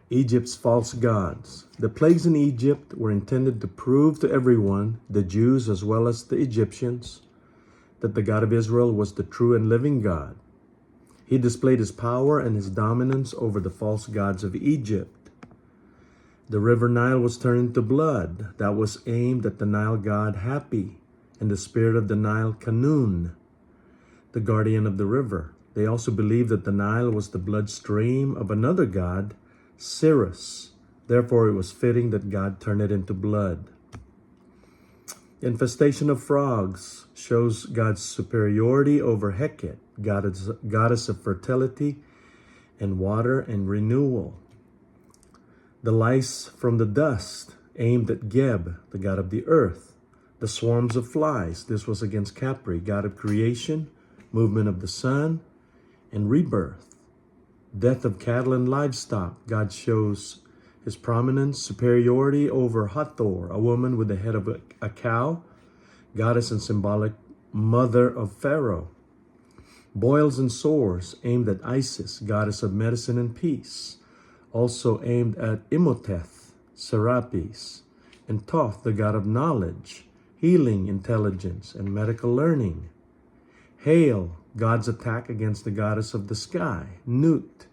Egypt's false gods. The plagues in Egypt were intended to prove to everyone, the Jews as well as the Egyptians, that the God of Israel was the true and living God. He displayed his power and his dominance over the false gods of Egypt. The river Nile was turned into blood that was aimed at the Nile god HAPI and the spirit of the Nile KANUN, the guardian of the river. They also believed that the Nile was the bloodstream of another god, SIRUS. Therefore, it was fitting that God turned it into blood. The infestation of frogs shows God's superiority over Heket, goddess of fertility and water and renewal. The lice from the dust aimed at GEB, the god of the earth. The swarms of flies, this was against CAPRI, god of creation, movement of the sun, and rebirth. Death of cattle and livestock, God shows his prominence, superiority over Hathor, a woman with the head of a cow, goddess and symbolic mother of Pharaoh. Boils and sores aimed at Isis, goddess of medicine and peace, also aimed at Imhotep, Serapis, and Thoth, the god of knowledge, healing, intelligence, and medical learning. Hail, God's attack against the goddess of the sky, Nut.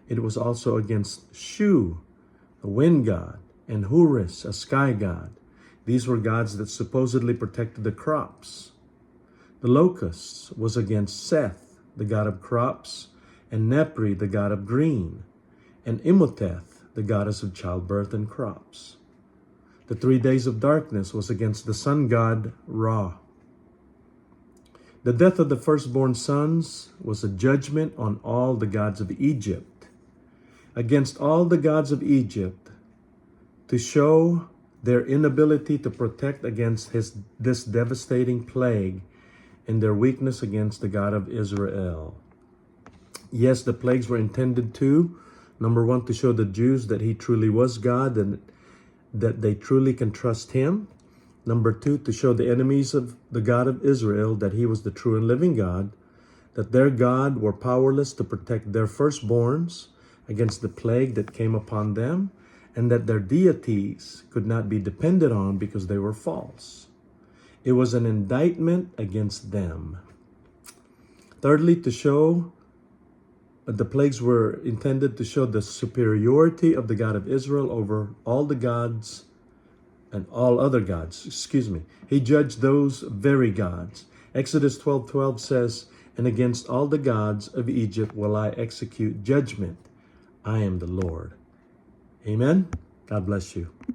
It was also against Shu, the wind god, and Horus, a sky god. These were gods that supposedly protected the crops. The locusts was against Seth, the god of crops, and Nepri, the god of green, and Imhotep, the goddess of childbirth and crops. The 3 days of darkness was against the sun god Ra. The death of the firstborn sons was a judgment on all the gods of Egypt, against all the gods of Egypt, to show their inability to protect against this devastating plague and their weakness against the God of Israel. Yes, the plagues were intended to, number one, to show the Jews that he truly was God and that they truly can trust him. Number two, to show the enemies of the God of Israel that he was the true and living God, that their God were powerless to protect their firstborns against the plague that came upon them, and that their deities could not be depended on because they were false. It was an indictment against them. Thirdly, to show the plagues were intended to show the superiority of the God of Israel over all the gods and all other gods, He judged those very gods. Exodus 12:12 says, "And against all the gods of Egypt will I execute judgment. I am the Lord." Amen. God bless you.